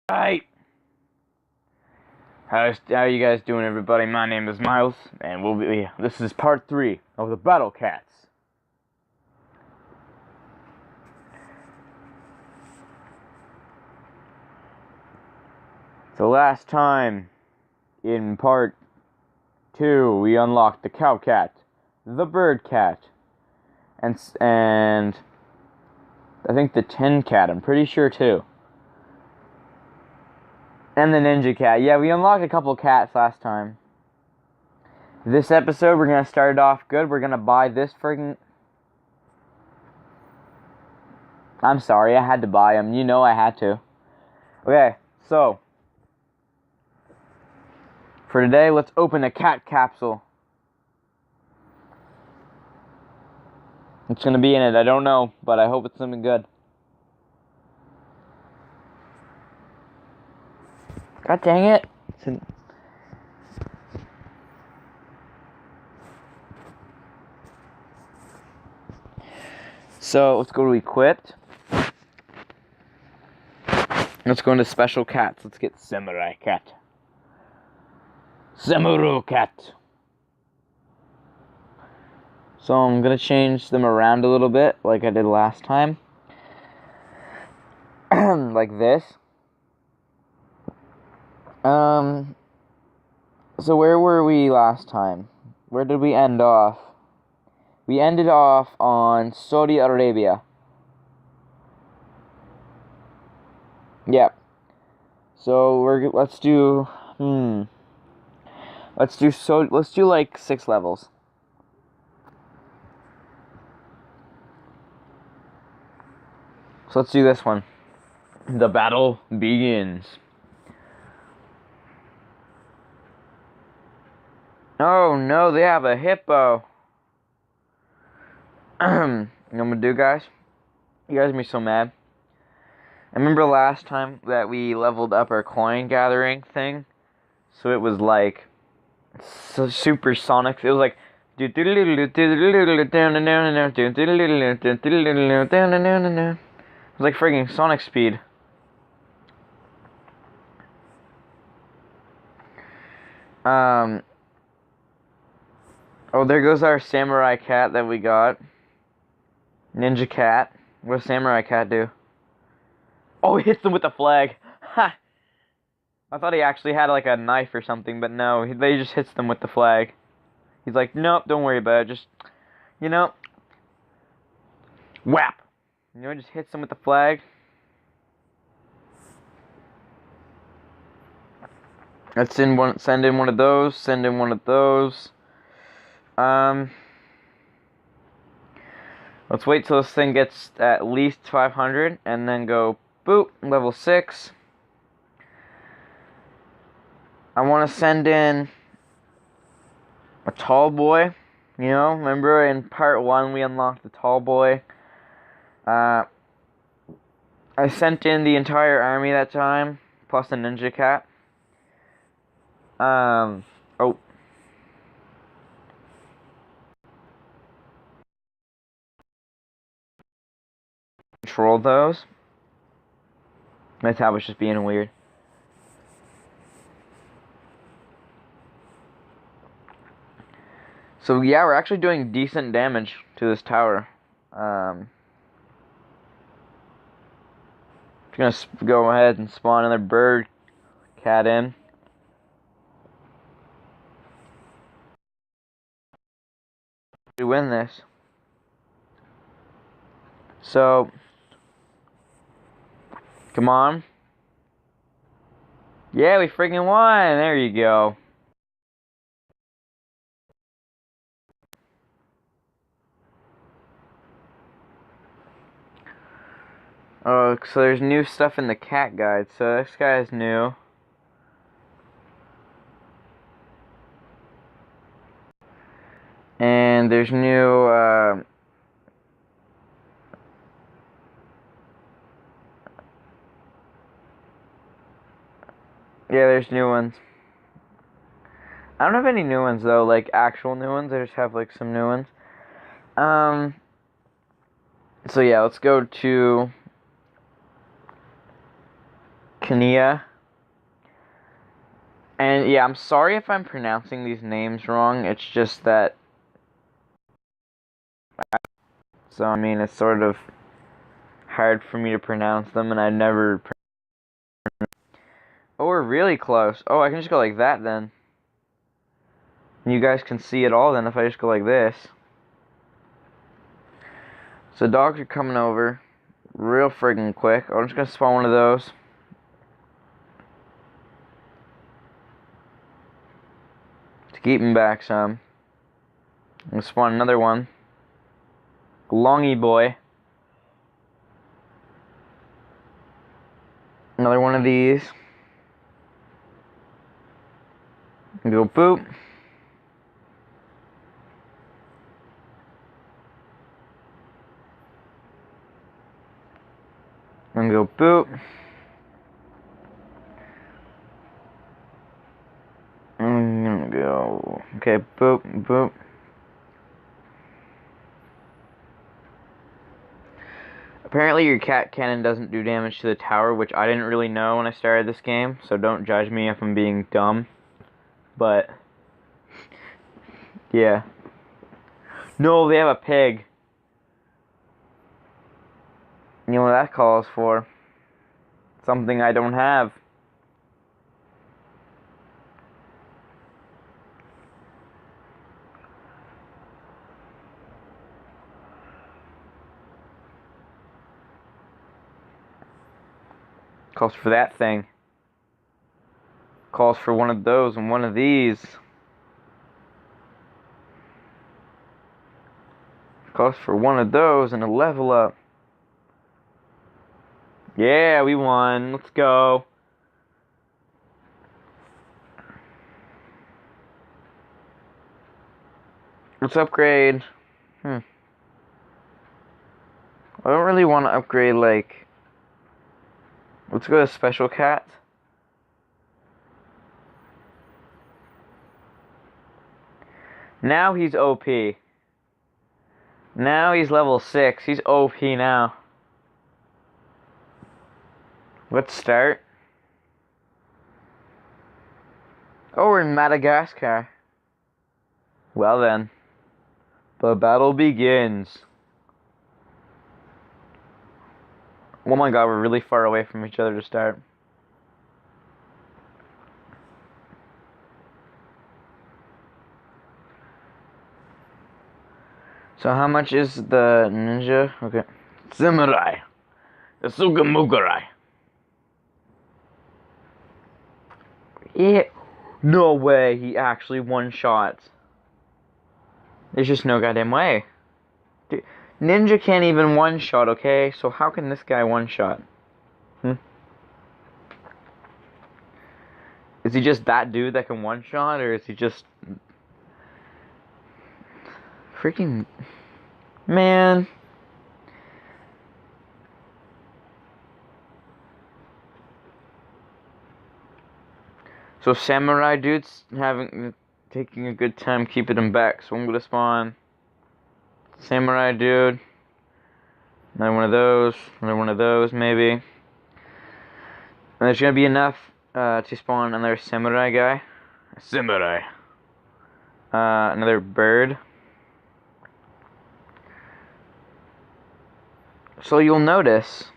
Hi, how you guys doing, everybody? My name is Miles, and this is part 3 of the Battle Cats. So last time, in part 2, we unlocked the Cow Cat, the Bird Cat, and I think the Tin Cat, I'm pretty sure too. And the Ninja Cat. Yeah, we unlocked a couple cats last time. This episode, we're gonna start it off good. We're gonna buy this friggin'... I'm sorry, I had to buy them. You know I had to. Okay, so... for today, let's open a cat capsule. What's gonna be in it, I don't know, but I hope it's something good. God dang it. So, let's go to equipped. Let's go into special cats. Let's get Samurai Cat. Samurai Cat. So, I'm gonna change them around a little bit, like I did last time. Like this. So where were we last time? Where did we end off? We ended off on Saudi Arabia. Yep. So let's do like 6 levels. So let's do this one. The battle begins. Oh no, they have a hippo. You know what I'm gonna do, guys? You guys are gonna be so mad. I remember last time that we leveled up our coin gathering thing. So it was like super sonic. It was like it was like friggin' Sonic speed. Oh, there goes our Samurai Cat that we got. Ninja Cat. What does Samurai Cat do? Oh, he hits them with the flag. Ha! I thought he actually had like a knife or something, but no, they just hits them with the flag. He's like, nope, don't worry about it. Just, whap. Just hits them with the flag. Let's send in one of those. Send in one of those. Let's wait till this thing gets at least 500 and then go boop, level 6. I want to send in a tall boy. Remember in part 1 we unlocked the tall boy. I sent in the entire army that time, plus a ninja cat. Oh. Control those. My tab was just being weird. So yeah, we're actually doing decent damage to this tower. Gonna go ahead and spawn another bird cat in. To win this. So, come on. Yeah, we freaking won. There you go. Oh, so there's new stuff in the cat guide. So this guy is new. And there's new, yeah, there's new ones. I don't have any new ones, though, like, actual new ones. I just have, like, some new ones. So, yeah, let's go to Kania. And yeah, I'm sorry if I'm pronouncing these names wrong. It's just that. So, I mean, it's sort of hard for me to pronounce them, and I never. Oh, we're really close. Oh, I can just go like that then. You guys can see it all then if I just go like this. So, dogs are coming over real friggin' quick. I'm just gonna spawn one of those. To keep him back some. I'm gonna spawn another one. Longy boy. Another one of these. And go boop. And go boop. I'm gonna go. Okay, boop, boop. Apparently your cat cannon doesn't do damage to the tower, which I didn't really know when I started this game, so don't judge me if I'm being dumb. But, yeah. No, they have a pig. You know what that calls for? Something I don't have. Calls for that thing. Calls for one of those and one of these. Calls for one of those and a level up. Yeah, we won. Let's go. Let's upgrade. I don't really want to upgrade, like... Let's go to Special Cat. Now he's OP. Now he's level 6. He's OP now. Let's start. Oh, we're in Madagascar. Well then. The battle begins. Oh my god, we're really far away from each other to start. So how much is the ninja? Okay. Samurai. Sugamugarai. Yeah. No way he actually one-shot. There's just no goddamn way. Dude, Ninja can't even one-shot, okay? So how can this guy one-shot? Is he just that dude that can one-shot, or is he just... Freaking... Man... So Samurai dude's taking a good time keeping him back, so I'm gonna spawn Samurai dude, another one of those maybe, and there's gonna be enough to spawn another Samurai guy, another bird. So you'll notice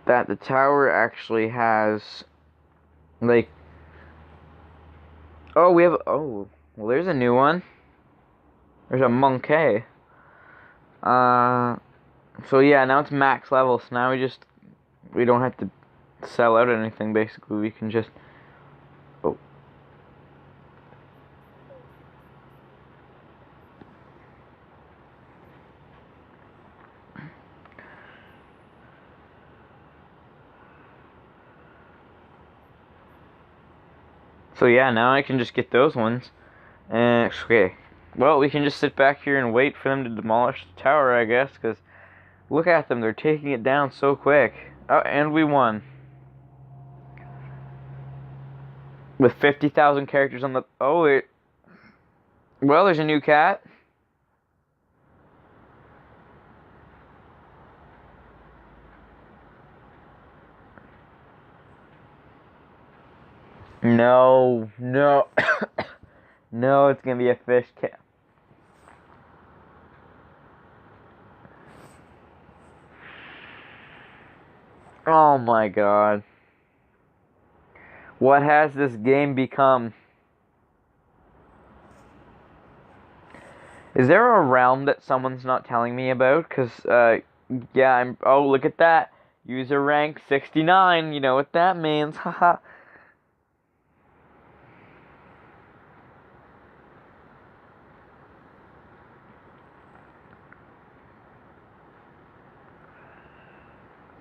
that the tower actually has, like, oh, we have, oh, well, there's a new one. There's a monkey. So yeah, now it's max level, so now we don't have to sell out anything, basically. We can just, oh. So yeah, now I can just get those ones. Okay. Well, we can just sit back here and wait for them to demolish the tower, I guess, because look at them, they're taking it down so quick. Oh, and we won. With 50,000 characters on the... Oh, it... Well, there's a new cat. No, no, no, it's gonna be a fish cat. Oh my god. What has this game become? Is there a realm that someone's not telling me about? Yeah, oh, look at that. User rank 69. You know what that means. Haha.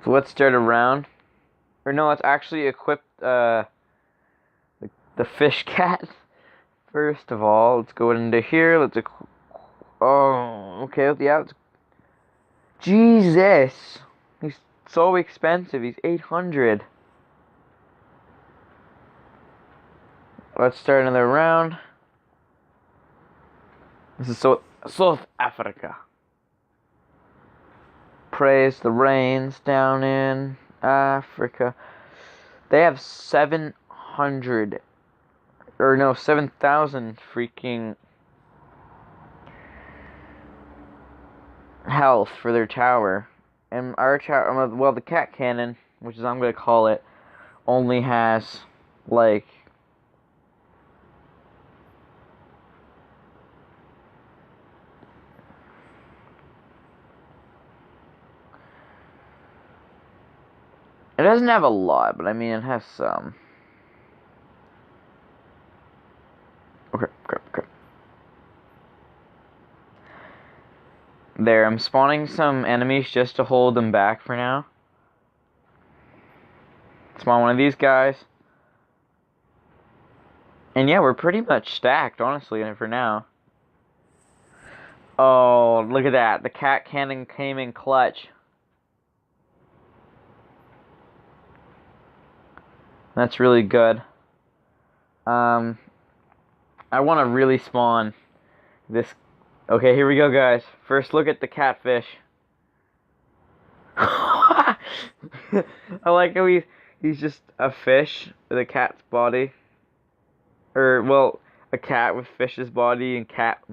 So let's start a round. Or no, let's actually equip the fish cat. First of all, let's go into here. Oh, okay, yeah. Jesus! He's so expensive. He's 800. Let's start another round. This is South Africa. Praise the rains down in Africa. They have 700 or no, 7,000 freaking health for their tower. And our tower, well, the cat cannon, which is I'm gonna call it, only has like it doesn't have a lot, but I mean it has some. Okay. There, I'm spawning some enemies just to hold them back for now. Spawn one of these guys. And yeah, we're pretty much stacked, honestly, for now. Oh, look at that. The cat cannon came in clutch. That's really good. I want to really spawn this. Okay, here we go, guys. First look at the catfish. I like how he's just a fish with a cat's body. Or, well, a cat with fish's body and cat.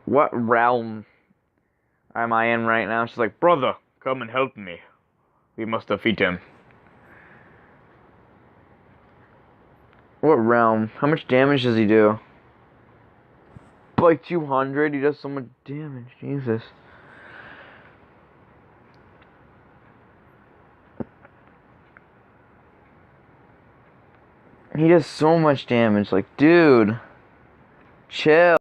What realm am I in right now? She's like, brother, come and help me. We must defeat him. What realm? How much damage does he do? Like 200? He does so much damage. Jesus. He does so much damage. Like, dude. Chill.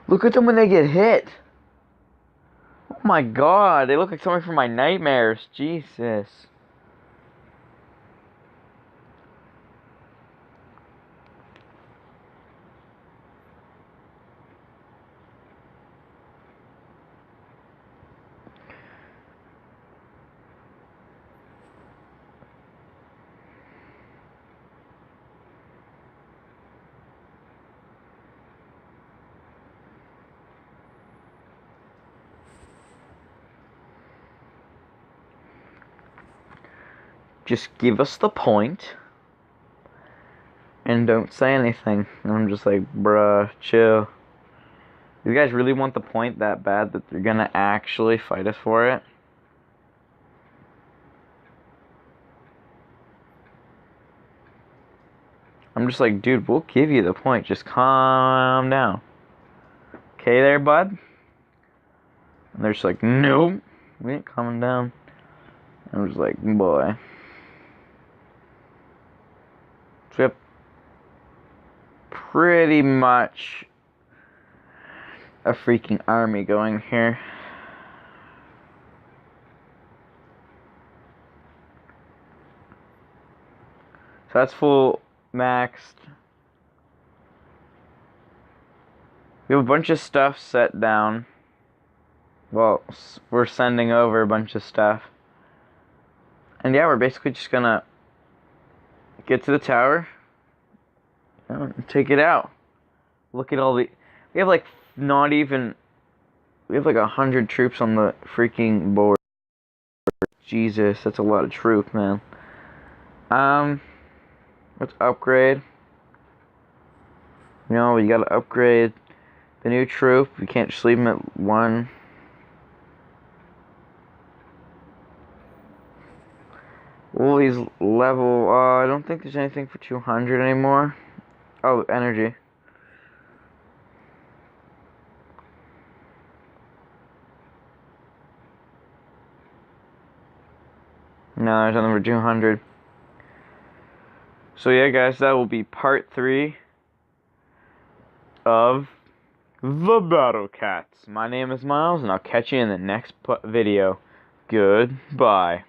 Look at them when they get hit. Oh my god. They look like something from my nightmares. Jesus. Just give us the point and don't say anything. And I'm just like, bruh, chill. You guys really want the point that bad that they're gonna actually fight us for it? I'm just like, dude, we'll give you the point. Just calm down. Okay there, bud? And they're just like, nope, we ain't coming down. I'm just like, boy. So we have pretty much a freaking army going here. So that's full maxed. We have a bunch of stuff set down. Well, we're sending over a bunch of stuff. And yeah, we're basically just gonna get to the tower and take it out. Look at all the... We have like not even We have like 100 troops on the freaking board. Jesus, that's a lot of troops, man. Let's upgrade. You know, we gotta upgrade the new troop. We can't just leave him at 1. Well, he's level, I don't think there's anything for 200 anymore. Oh, energy. No, there's nothing for 200. So yeah, guys, that will be part 3 of the Battle Cats. My name is Miles, and I'll catch you in the next video. Goodbye.